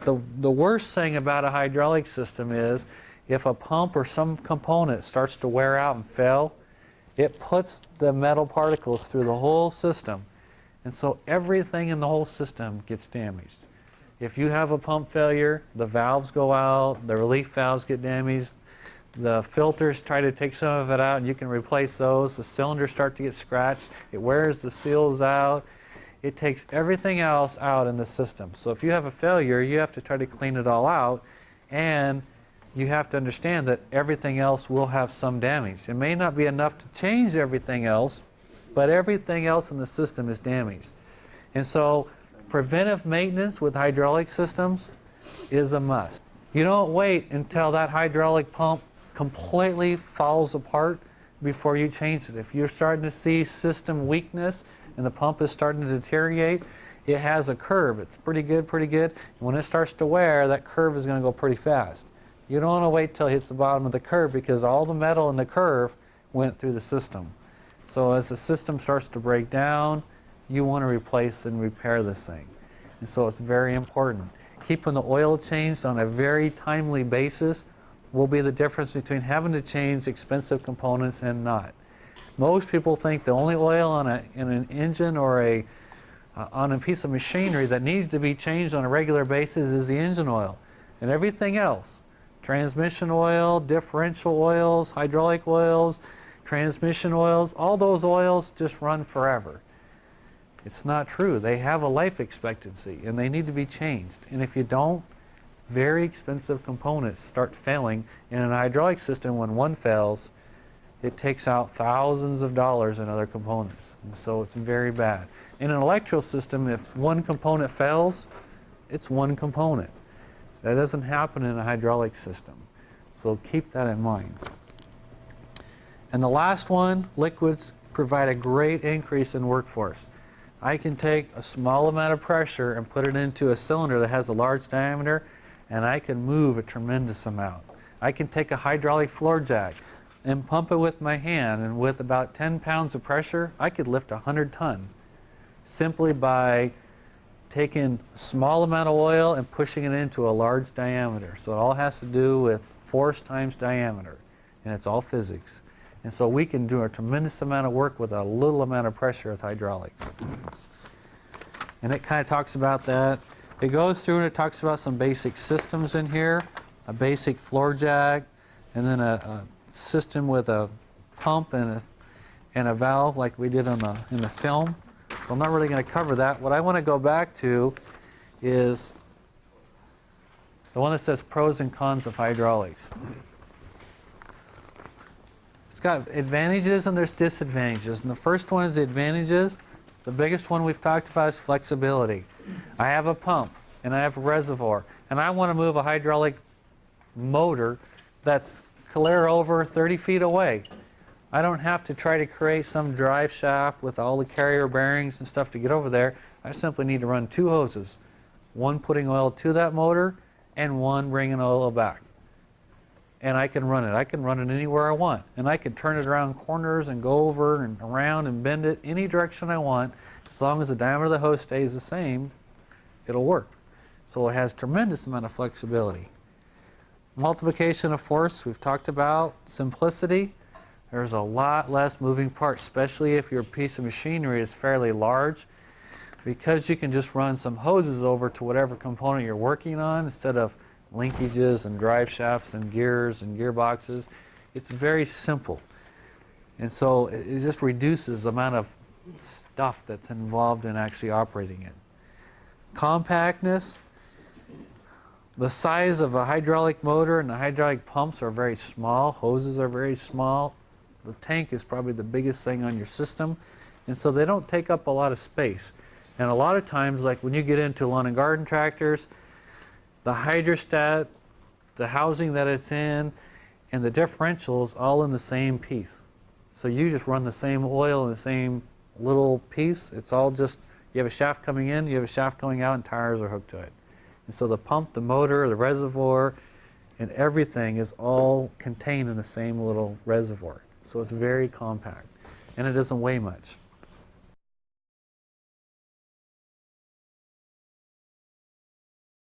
The worst thing about a hydraulic system is if a pump or some component starts to wear out and fail, it puts the metal particles through the whole system. And so everything in the whole system gets damaged. If you have a pump failure, the valves go out, the relief valves get damaged, the filters try to take some of it out and you can replace those, the cylinders start to get scratched, it wears the seals out, it takes everything else out in the system. So if you have a failure, you have to try to clean it all out, and you have to understand that everything else will have some damage. It may not be enough to change everything else, but everything else in the system is damaged. And so preventive maintenance with hydraulic systems is a must. You don't wait until that hydraulic pump completely falls apart before you change it. If you're starting to see system weakness and the pump is starting to deteriorate, it has a curve. It's pretty good, pretty good. And when it starts to wear, that curve is going to go pretty fast. You don't want to wait till it hits the bottom of the curve because all the metal in the curve went through the system. So as the system starts to break down, you want to replace and repair this thing. And so it's very important. Keeping the oil changed on a very timely basis will be the difference between having to change expensive components and not. Most people think the only oil in an engine or on a piece of machinery that needs to be changed on a regular basis is the engine oil. And everything else, transmission oil, differential oils, hydraulic oils, transmission oils, all those oils just run forever. It's not true. They have a life expectancy and they need to be changed. And if you don't, very expensive components start failing. In a hydraulic system, when one fails, it takes out thousands of dollars in other components. And so it's very bad. In an electrical system, if one component fails, it's one component. That doesn't happen in a hydraulic system. So keep that in mind. And the last one, liquids provide a great increase in workforce. I can take a small amount of pressure and put it into a cylinder that has a large diameter, and I can move a tremendous amount. I can take a hydraulic floor jack and pump it with my hand, and with about 10 pounds of pressure, I could lift 100 ton simply by taking a small amount of oil and pushing it into a large diameter. So it all has to do with force times diameter, and it's all physics. And so we can do a tremendous amount of work with a little amount of pressure with hydraulics. And it kind of talks about that. It goes through and it talks about some basic systems in here, a basic floor jack, and then a system with a pump and a valve like we did in the film. So I'm not really going to cover that. What I want to go back to is the one that says pros and cons of hydraulics. It's got advantages and there's disadvantages. And the first one is the advantages. The biggest one we've talked about is flexibility. I have a pump and I have a reservoir and I want to move a hydraulic motor that's clear over 30 feet away. I don't have to try to create some drive shaft with all the carrier bearings and stuff to get over there. I simply need to run two hoses, one putting oil to that motor and one bringing oil back. And I can run it. I can run it anywhere I want. And I can turn it around corners and go over and around and bend it any direction I want. As long as the diameter of the hose stays the same, it'll work. So it has tremendous amount of flexibility. Multiplication of force, we've talked about. Simplicity, there's a lot less moving parts, especially if your piece of machinery is fairly large. Because you can just run some hoses over to whatever component you're working on instead of linkages and drive shafts and gears and gearboxes. It's very simple. And so it just reduces the amount of stuff that's involved in actually operating it. Compactness. The size of a hydraulic motor and the hydraulic pumps are very small. Hoses are very small. The tank is probably the biggest thing on your system. And so they don't take up a lot of space. And a lot of times, like when you get into lawn and garden tractors, the hydrostat, the housing that it's in, and the differentials all in the same piece. So you just run the same oil in the same little piece. It's all just, you have a shaft coming in, you have a shaft going out, and tires are hooked to it. And so the pump, the motor, the reservoir, and everything is all contained in the same little reservoir. So it's very compact, and it doesn't weigh much.